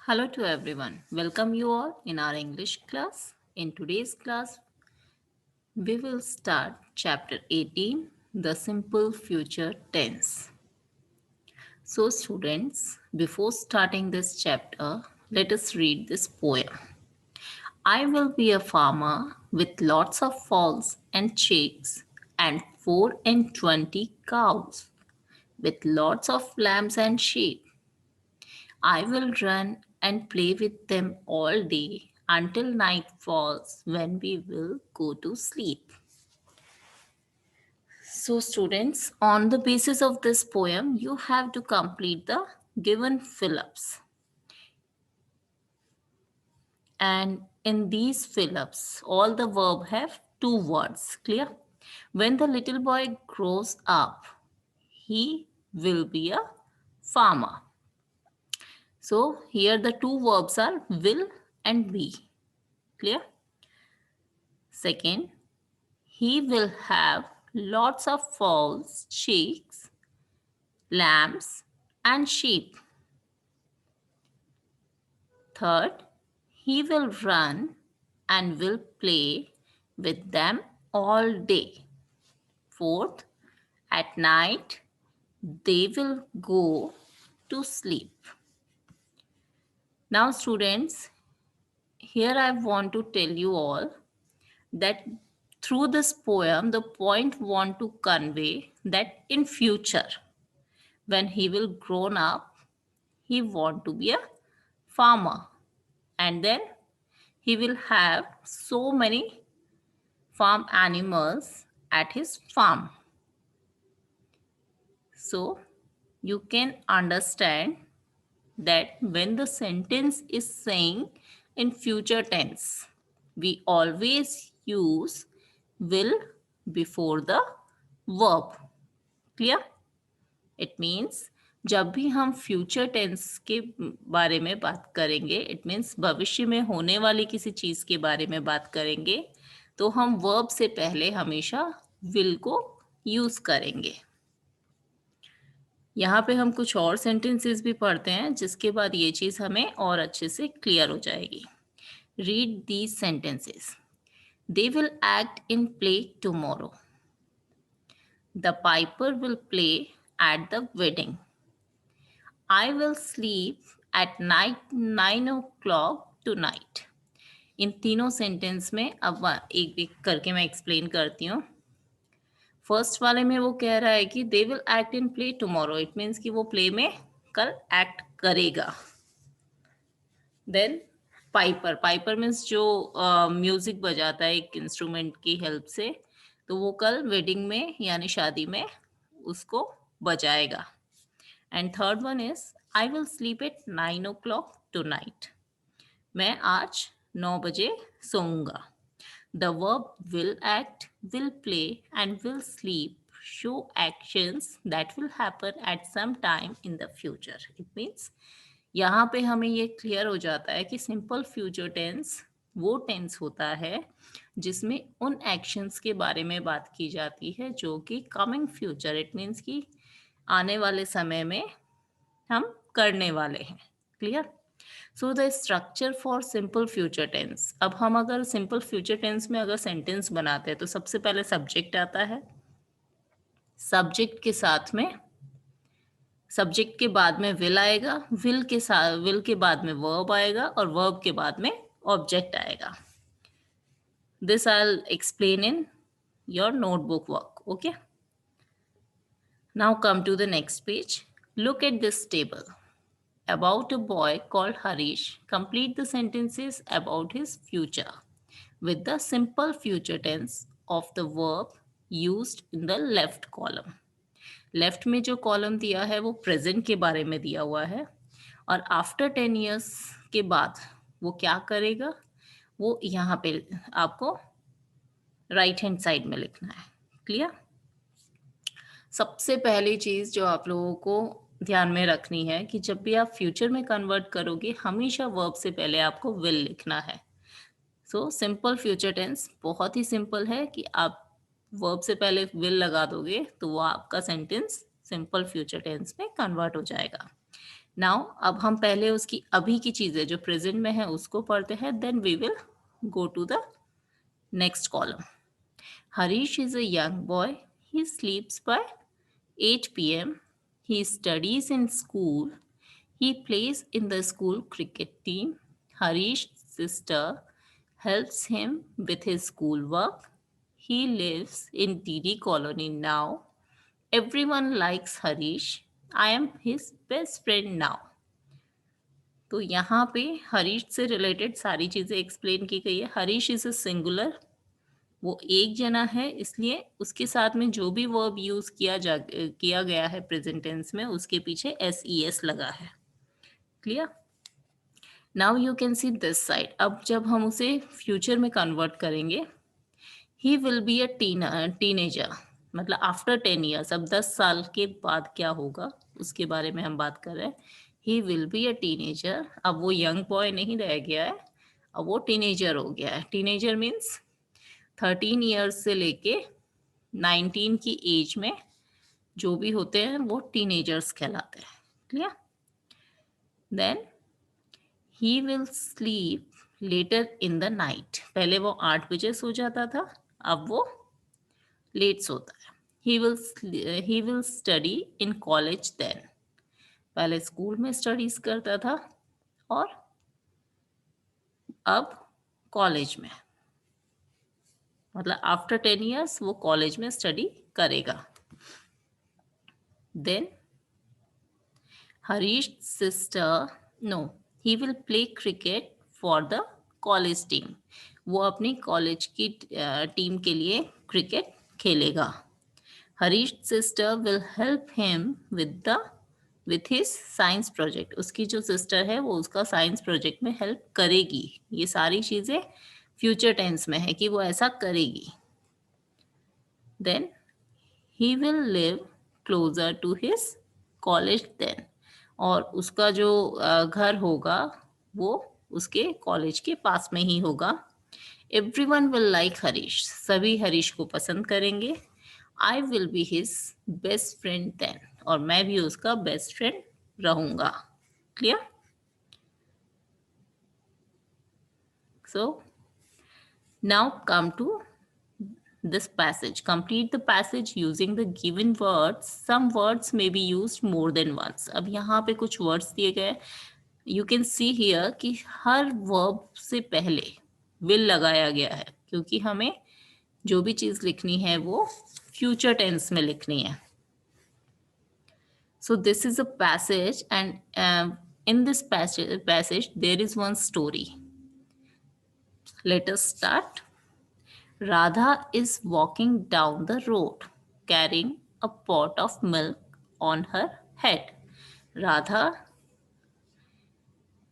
Hello to everyone. Welcome you all in our English class. In today's class, we will start chapter 18, the simple future tense. So students, before starting this chapter, let us read this poem. I will be a farmer with lots of fowls and chicks and 24 cows with lots of lambs and sheep. I will run and play with them all day until night falls when we will go to sleep. So, students, on the basis of this poem, you have to complete the given fill ups. And in these fill ups, all the verb have two words. Clear? When the little boy grows up, he will be a farmer. So, here the two verbs are will and be. Clear? Second, he will have lots of fowls, chicks, lambs, and sheep. Third, he will run and will play with them all day. Fourth, at night, they will go to sleep. Now, students, here I want to tell you all that through this poem, the point want to convey that in future, when he will grown up, he want to be a farmer, and then he will have so many farm animals at his farm. So you can understand that when the sentence is saying in future tense, we always use will before the verb. Clear? It means जब भी हम future tense के बारे में बात करेंगे, it means भविष्य में होने वाली किसी चीज़ के बारे में बात करेंगे, तो हम वर्ब से पहले हमेशा विल को यूज़ करेंगे. यहाँ पे हम कुछ और सेंटेंसेस भी पढ़ते हैं जिसके बाद ये चीज़ हमें और अच्छे से क्लियर हो जाएगी. Read these sentences. They will act in play tomorrow. The Piper will play at the wedding. I will sleep at night 9 o'clock tonight. इन तीनों सेंटेंस में अब एक एक करके मैं एक्सप्लेन करती हूँ. फर्स्ट वाले में वो कह रहा है कि they will act in play tomorrow. It means कि वो प्ले में कल एक्ट करेगा. Then piper. पाइपर मीन्स जो म्यूजिक बजाता है एक इंस्ट्रूमेंट की हेल्प से, तो वो कल वेडिंग में यानी शादी में उसको बजाएगा. And third one is I will sleep at 9 o'clock tonight. मैं आज 9 बजे सोऊंगा. The verb will act, will play and will sleep show actions that will happen at some time in the future. It means यहाँ पे हमें ये clear हो जाता है कि सिंपल फ्यूचर टेंस वो टेंस होता है जिसमें उन एक्शंस के बारे में बात की जाती है जो कि कमिंग फ्यूचर, इट मीन्स कि आने वाले समय में हम करने वाले हैं. Clear? So the structure for simple future tense. अब हम अगर सिंपल फ्यूचर टेंस में अगर सेंटेंस बनाते हैं तो सबसे पहले सब्जेक्ट आता है. सब्जेक्ट के साथ में सब्जेक्ट के बाद में विल आएगा. विल के बाद में वर्ब आएगा और वर्ब के बाद में ऑब्जेक्ट आएगा. This I will explain in your notebook work. Okay, now come to the next page. Look at this table. About a boy called Harish. Complete the sentences about his future with the simple future tense of the verb used in the left column. Left में जो column दिया है वो present के बारे में दिया हुआ है और आफ्टर 10 years के बाद वो क्या करेगा वो यहाँ पे आपको राइट हैंड साइड में लिखना है. क्लियर? सबसे पहली चीज़ जो आप लोगों को ध्यान में रखनी है कि जब भी आप फ्यूचर में कन्वर्ट करोगे हमेशा वर्ब से पहले आपको विल लिखना है. सो सिंपल फ्यूचर टेंस बहुत ही सिंपल है कि आप वर्ब से पहले विल लगा दोगे तो वो आपका सेंटेंस सिंपल फ्यूचर टेंस में कन्वर्ट हो जाएगा. नाउ अब हम पहले उसकी अभी की चीजें जो प्रेजेंट में है उसको पढ़ते हैं, then we will go to the next column. Harish is a young boy. He sleeps by 8 p.m. He studies in school. He plays in the school cricket team. Harish's sister helps him with his schoolwork. He lives in DD Colony now. Everyone likes Harish. I am his best friend now. तो यहाँ पे हरीश से related सारी चीजें explain की गई है. Harish is a singular, वो एक जना है, इसलिए उसके साथ में जो भी वर्ब यूज किया गया है प्रेजेंट टेंस में, उसके पीछे एस लगा है. Clear? Now you can see this side. अब जब हम उसे फ्यूचर में कन्वर्ट करेंगे, he will be a teenager, मतलब आफ्टर 10 ईयर्स. अब 10 साल के बाद क्या होगा उसके बारे में हम बात कर रहे हैं. He will be a teenager. अब वो यंग बॉय नहीं रह गया है, अब वो टीनेजर हो गया है. टीनेजर मीन्स 13 ईयर्स से लेके 19 की एज में जो भी होते हैं वो टीनेजर्स कहलाते हैं. Clear? Then he will sleep later in the night. पहले वो 8 बजे सो जाता था, अब वो लेट सोता है. He will study in college then. पहले स्कूल में स्टडीज करता था और अब कॉलेज में, मतलब आफ्टर 10 ईयर्स वो कॉलेज में स्टडी करेगा. Then Harish sister, no, he will play cricket for the college team. वो अपनी कॉलेज की टीम के लिए क्रिकेट खेलेगा. Harish sister will help him with his science project. उसकी जो सिस्टर है वो उसका साइंस प्रोजेक्ट में हेल्प करेगी. ये सारी चीजें फ्यूचर टेंस में है कि वो ऐसा करेगी. Then he will live closer to his college then. और उसका जो घर होगा वो उसके कॉलेज के पास में ही होगा. Everyone will like Harish. सभी हरीश को पसंद करेंगे. I will be his best friend then. और मैं भी उसका बेस्ट फ्रेंड रहूंगा. Clear? So now come to this passage. Complete the passage using the given words. Some words may be used more than once. अब यहाँ पे कुछ words दिए गए. You can see here कि हर verb से पहले will लगाया गया है, क्योंकि हमें जो भी चीज लिखनी है वो future tense में लिखनी है. So this is a passage, and in this passage there is one story. Let us start. Radha is walking down the road carrying a pot of milk on her head. Radha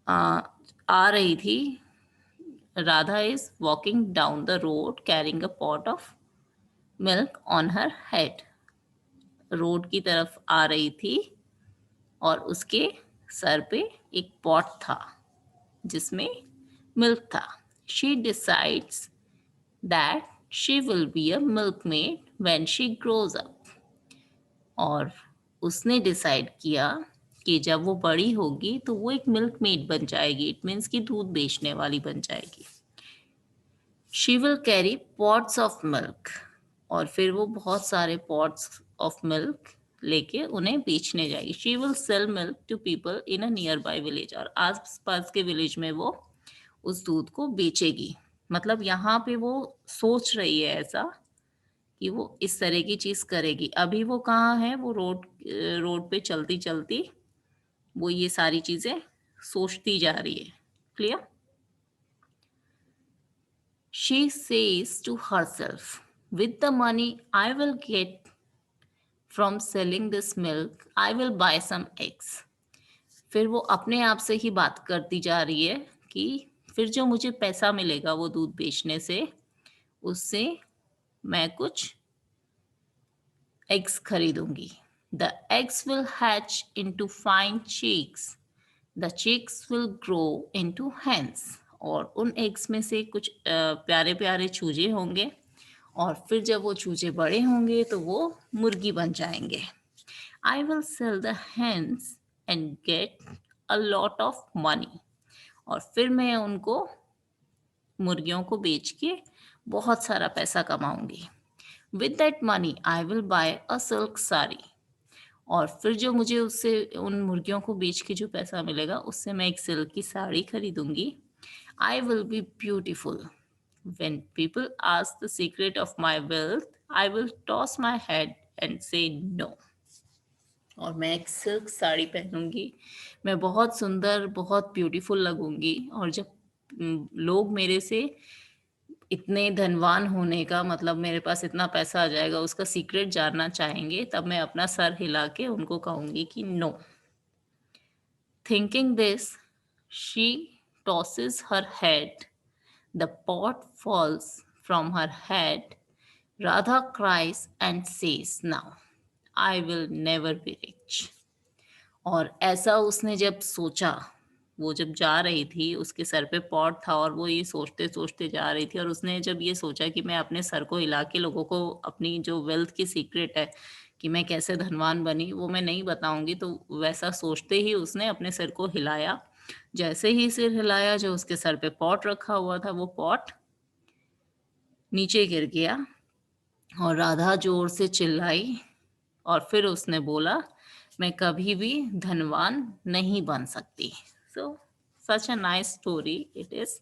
आ रही थी. Radha is walking down the road carrying a pot of milk on her head. Road की तरफ आ रही थी और उसके sir पे एक पॉट था जिसमें मिल्क था. She decides that she will be a milkmaid when she grows up. और उसने डिसाइड किया कि जब वो बड़ी होगी तो वो एक मिल्क मेड बन जाएगी. इट मीन्स कि दूध बेचने वाली बन जाएगी. She will carry pots of milk. और फिर वो बहुत सारे पॉट्स ऑफ मिल्क लेके उन्हें बेचने जाएगी. She will sell milk to people in a nearby village. और आस पास के विलेज में वो उस दूध को बेचेगी. मतलब यहाँ पे वो सोच रही है ऐसा कि वो इस तरह की चीज करेगी. अभी वो कहाँ है, वो रोड पे चलती चलती वो ये सारी चीजें सोचती जा रही है. Clear? She says to herself, with the money I will get from selling this milk I will buy some eggs. फिर वो अपने आप से ही बात करती जा रही है कि फिर जो मुझे पैसा मिलेगा वो दूध बेचने से, उससे मैं कुछ एग्स खरीदूंगी. The eggs will hatch into fine chicks. The chicks will grow into hens. और उन एग्स में से कुछ प्यारे प्यारे चूजे होंगे और फिर जब वो चूजे बड़े होंगे तो वो मुर्गी बन जाएंगे. I will sell the hens and get a lot of money. और फिर मैं उनको मुर्गियों को बेच के बहुत सारा पैसा कमाऊंगी. With that money, I will buy a silk sari. और फिर जो मुझे उससे उन मुर्गियों को बेच के जो पैसा मिलेगा उससे मैं एक सिल्क की sari खरीदूंगी. I will be beautiful. When people ask the secret of my wealth, I will toss my head and say no. और मैं एक सिल्क साड़ी पहनूंगी, मैं बहुत सुंदर, बहुत ब्यूटीफुल लगूंगी. और जब लोग मेरे से इतने धनवान होने का मतलब मेरे पास इतना पैसा आ जाएगा उसका सीक्रेट जानना चाहेंगे, तब मैं अपना सर हिला के उनको कहूंगी कि no. Thinking this, she tosses her head. The pot falls from her head. Radha cries and says, now I will never be rich. और ऐसा उसने जब सोचा, वो जब जा रही थी उसके सर पे पॉट था और वो ये सोचते सोचते जा रही थी, और उसने जब ये सोचा कि मैं अपने सर को हिला के लोगों को अपनी जो वेल्थ की सीक्रेट है कि मैं कैसे धनवान बनी वो मैं नहीं बताऊंगी, तो वैसा सोचते ही उसने अपने सर को हिलाया. जैसे ही सिर हिलाया, जो उसके सर पे पॉट रखा हुआ था वो पॉट नीचे गिर गया और राधा जोर से चिल्लाई. और फिर उसने बोला, मैं कभी भी धनवान नहीं बन सकती. सो such a nice story it is.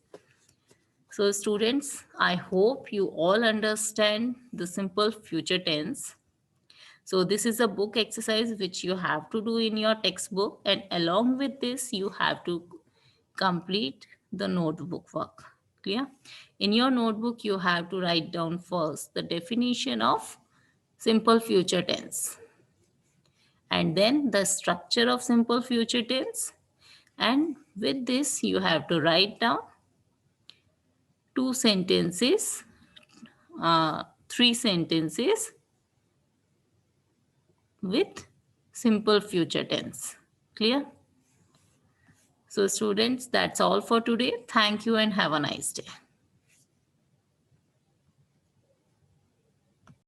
So students, I hope you all understand the simple future tense. So this is a book exercise which you have to do in your textbook, and along with this you have to complete the notebook work. Clear? In your notebook you have to write down first the definition of simple future tense, and then the structure of simple future tense. And with this, you have to write down two sentences, three sentences with simple future tense. Clear? So, students, that's all for today. Thank you and have a nice day.